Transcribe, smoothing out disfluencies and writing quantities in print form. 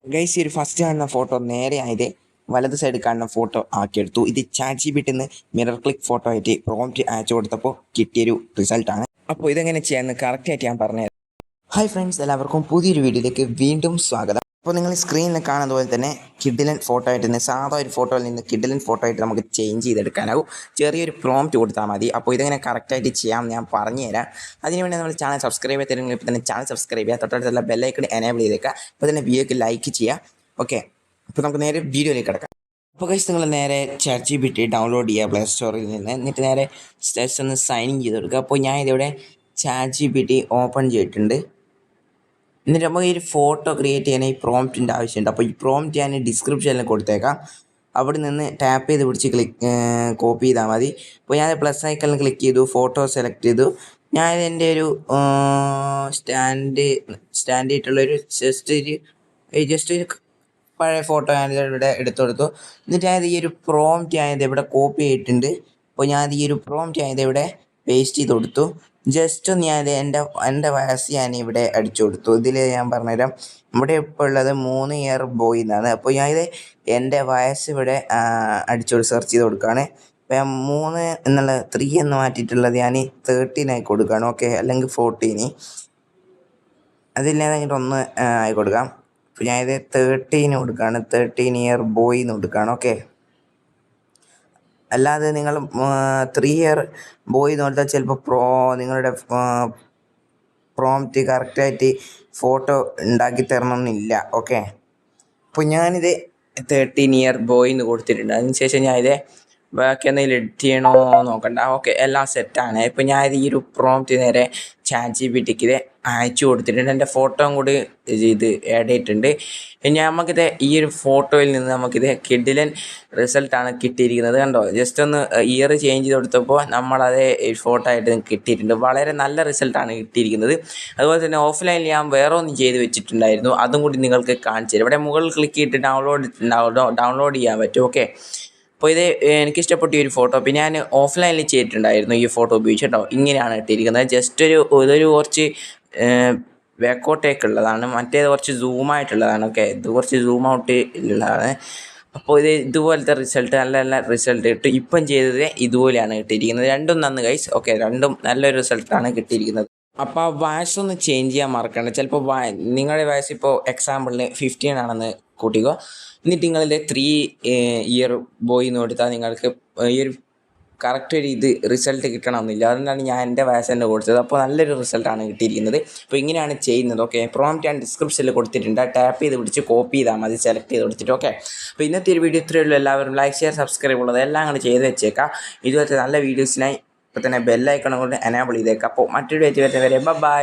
Guys ഈ ഒരു first കാണുന്ന ഫോട്ടോ നേരെ ആയത് വലത് സൈഡ് കാണുന്ന ഫോട്ടോ ആക്കിയെടുത്തു. ഇത് chat GPT mirror click photo ആയിട്ട് പ്രോംപ്റ്റ് അയച്ചു കൊടുത്തപ്പോൾ കിട്ടിയൊരു റിസൾട്ടാണ്. അപ്പോൾ ഇതെങ്ങനെ ചെയ്യാമെന്ന് കറക്റ്റായിട്ട് ഞാൻ പറഞ്ഞുതരാം. ഹായ് ഫ്രണ്ട്സ്, എല്ലാവർക്കും പുതിയൊരു വീഡിയോയിലേക്ക് വീണ്ടും സ്വാഗതം. അപ്പോൾ നിങ്ങൾ സ്ക്രീനിൽ കാണുന്ന പോലെ തന്നെ കിഡിലൻ ഫോട്ടോ ആയിട്ട് തന്നെ സാധാ ഒരു ഫോട്ടോയിൽ നിന്ന് കിഡിലൻ ഫോട്ടോ ആയിട്ട് നമുക്ക് ചേഞ്ച് ചെയ്തെടുക്കാനാകും. ചെറിയൊരു പ്രോംപ്റ്റ് കൊടുത്താൽ മതി. അപ്പോൾ ഇതെങ്ങനെ കറക്റ്റായിട്ട് ചെയ്യാമെന്ന് ഞാൻ പറഞ്ഞുതരാം. അതിനുവേണ്ടി നമ്മൾ ചാനൽ സബ്സ്ക്രൈബ് ചെയ്തിട്ടുണ്ടെങ്കിൽ ഇപ്പോൾ തന്നെ ചാനൽ സബ്സ്ക്രൈബ് ചെയ്യുക, തൊട്ടടുത്തുള്ള ബെല്ലൈക്കൺ എനേബിൾ ചെയ്തേക്കുക. ഇപ്പോൾ തന്നെ വീഡിയോക്ക് ലൈക്ക് ചെയ്യുക. ഓക്കെ, അപ്പോൾ നമുക്ക് നേരെ വീഡിയോയിലേക്ക് കിടക്കാം. അപ്പോൾ ഗൈസ് നിങ്ങൾ നേരെ ചാറ്റ് ജിപിടി ഡൗൺലോഡ് ചെയ്യുക പ്ലേ സ്റ്റോറിൽ നിന്ന്. എന്നിട്ട് നേരെ സ്റ്റെപ്സ് ഒന്ന് സൈൻ ഇൻ ചെയ്ത് കൊടുക്കുക. അപ്പോൾ ഞാൻ ഇതിവിടെ ചാറ്റ് ജിപിടി ഓപ്പൺ ചെയ്തിട്ടുണ്ട്. എന്നിട്ട് നമുക്ക് ഈ ഒരു ഫോട്ടോ ക്രിയേറ്റ് ചെയ്യാൻ ഈ പ്രോംപ്റ്റിൻ്റെ ആവശ്യമുണ്ട്. അപ്പോൾ ഈ പ്രോംപ്റ്റ് ഞാൻ ഡിസ്ക്രിപ്ഷനിൽ കൊടുത്തേക്കാം. അവിടെ നിന്ന് ടാപ്പ് ചെയ്ത് പിടിച്ച് കോപ്പി ചെയ്താൽ മതി. അപ്പോൾ ഞാൻ പ്ലസ് ഐക്കണിൽ ക്ലിക്ക് ചെയ്തു, ഫോട്ടോ സെലക്ട് ചെയ്തു. ഞാൻ എൻ്റെ ഒരു സ്റ്റാൻഡ് ആയിട്ടുള്ളൊരു ജസ്റ്റ് ഒരു പഴയ ഫോട്ടോ ഞാനിവിടെ എടുത്തു കൊടുത്തു. എന്നിട്ട് ഞാനത് ഈ ഒരു പ്രോംപ്റ്റ് ഞാനിത് ഇവിടെ കോപ്പി ചെയ്തിട്ടുണ്ട്. അപ്പോൾ ഞാനത് ഈ ഒരു പ്രോംപ്റ്റ് ഞാനിത് ഇവിടെ പേസ്റ്റ് ചെയ്ത് കൊടുത്തു. ജസ്റ്റ് ഞാൻ എൻ്റെ വയസ്സ് ഞാനിവിടെ അടിച്ചു കൊടുത്തു. ഇതിൽ ഞാൻ പറഞ്ഞുതരാം, ഇവിടെ ഇപ്പോൾ ഉള്ളത് 3 ഇയർ ബോയ് എന്നാണ്. അപ്പോൾ ഞാനിത് എൻ്റെ വയസ്സ് ഇവിടെ അടിച്ചു സെർച്ച് ചെയ്ത് കൊടുക്കുകയാണ്. അപ്പോൾ ഞാൻ 3 എന്നുള്ള 3 എന്ന് മാറ്റിയിട്ടുള്ളത് ഞാൻ 13 ആയി കൊടുക്കുകയാണ്. ഓക്കെ, അല്ലെങ്കിൽ 14. അതിലേതെങ്കിലും ഒന്ന് ആയി കൊടുക്കാം. അപ്പോൾ ഞാനിത് 13 കൊടുക്കുകയാണ്. 13 ഇയർ ബോയ് എന്ന് കൊടുക്കുകയാണ്. ഓക്കെ, അല്ലാതെ നിങ്ങൾ 3 ഇയർ ബോയ് എന്ന് കൊടുത്താൽ ചിലപ്പോൾ നിങ്ങളുടെ പ്രോംപ്റ്റ് കറക്റ്റായിട്ട് ഫോട്ടോ ഉണ്ടാക്കി തരണമെന്നില്ല. ഓക്കെ, അപ്പോൾ ഞാനിത് 13 ഇയർ ബോയ് എന്ന് കൊടുത്തിട്ടുണ്ട്. അതിനുശേഷം ഞാനിത് ബാക്കി എന്തെങ്കിലും എഡിറ്റ് ചെയ്യണോ നോക്കണ്ട. ഓക്കെ, എല്ലാം സെറ്റാണ്. ഇപ്പോൾ ഞാനിത് ഈ ഒരു പ്രോംപ്റ്റ് നേരെ ചാറ്റ് ജിപിടിക്ക് ഇത് അയച്ചു കൊടുത്തിട്ടുണ്ട്. എൻ്റെ ഫോട്ടോയും കൂടി ഇത് ആഡ് ചെയ്തിട്ടുണ്ട്. ഇനി നമുക്കിത് ഈ ഒരു ഫോട്ടോയിൽ നിന്ന് നമുക്കിത് കിഡിലൻ റിസൾട്ടാണ് കിട്ടിയിരിക്കുന്നത്. കണ്ടോ, ജസ്റ്റ് ഒന്ന് ഇയർ ചേഞ്ച് ചെയ്ത് കൊടുത്തപ്പോൾ നമ്മളതേ ഫോട്ടോ ആയിട്ട് കിട്ടിയിട്ടുണ്ട്. വളരെ നല്ല റിസൾട്ടാണ് കിട്ടിയിരിക്കുന്നത്. അതുപോലെ തന്നെ ഓഫ്ലൈനിൽ ഞാൻ വേറെ ഒന്നും ചെയ്ത് വെച്ചിട്ടുണ്ടായിരുന്നു, അതും കൂടി നിങ്ങൾക്ക് കാണിച്ചു തരാം. ഇവിടെ മുകളിൽ ക്ലിക്ക് ചെയ്തിട്ട് ഡൗൺലോഡ് ചെയ്യാൻ പറ്റും. ഓക്കെ, അപ്പോൾ ഇത് എനിക്കിഷ്ടപ്പെട്ട ഈ ഒരു ഫോട്ടോ. പിന്നെ ഞാൻ ഓഫ്ലൈനിൽ ചെയ്തിട്ടുണ്ടായിരുന്നു ഈ ഫോട്ടോ ഉപയോഗിച്ചിട്ടോ. ഇങ്ങനെയാണ് ഇട്ടിരിക്കുന്നത്. ജസ്റ്റ് ഇതൊരു കുറച്ച് ബാക്കോട്ടേക്കുള്ളതാണ്, മറ്റേത് കുറച്ച് സൂമായിട്ടുള്ളതാണ്. ഓക്കെ, ഇത് കുറച്ച് സൂം ഔട്ട് ഉള്ളതാണ്. അപ്പോൾ ഇതുപോലത്തെ റിസൾട്ട് നല്ല റിസൾട്ട് കിട്ടും. ഇപ്പം ചെയ്തത് ഇതുപോലെയാണ് കിട്ടിയിരിക്കുന്നത്. രണ്ടും നന്ന് ഗൈസ്. ഓക്കെ, രണ്ടും നല്ലൊരു റിസൾട്ടാണ് കിട്ടിയിരിക്കുന്നത്. അപ്പോൾ ആ വയസ്സ് ഒന്ന് ചേഞ്ച് ചെയ്യാൻ മറക്കണ്ട. ചിലപ്പോൾ നിങ്ങളുടെ വയസ്സ് ഇപ്പോൾ എക്സാമ്പിളിന് 15 ആണെന്ന് കൂട്ടിക്കോ. എന്നിട്ട് നിങ്ങളുടെ 3 ഇയർ ബോയ് എന്ന് കൊടുത്താൽ നിങ്ങൾക്ക് ഈ ഒരു കറക്റ്റ് ഒരു റിസൾട്ട് കിട്ടണമെന്നില്ല. അതുകൊണ്ടാണ് ഞാൻ എൻ്റെ വയസ്സ് തന്നെ കൊടുത്തത്. അപ്പോൾ നല്ലൊരു റിസൾട്ടാണ് കിട്ടിയിരിക്കുന്നത്. അപ്പോൾ ഇങ്ങനെയാണ് ചെയ്യുന്നത്. ഓക്കെ, പ്രോംപ്റ്റ് ഞാൻ ഡിസ്ക്രിപ്ഷനിൽ കൊടുത്തിട്ടുണ്ട്. ടാപ്പ് ചെയ്ത് പിടിച്ച് കോപ്പി ചെയ്താൽ മതി, സെലക്ട് ചെയ്ത് കൊടുത്തിട്ട്. ഓക്കെ, അപ്പോൾ ഇന്നത്തെ ഒരു വീഡിയോ ഇത്രയേ ഉള്ളൂ. എല്ലാവരും ലൈക്ക്, ഷെയർ, സബ്സ്ക്രൈബ് ഉള്ളത് എല്ലാം അങ്ങോട്ട് ചെയ്ത് വെച്ചേക്കാം. ഇതുപോലത്തെ നല്ല വീഡിയോസിനായി ഇപ്പോൾ തന്നെ ബെല്ലൈക്കണം കൊണ്ട് എനേബിൾ ചെയ്തേക്കാം. അപ്പോൾ മറ്റൊരു വീഡിയോ വരുന്നവരെ ബൈ.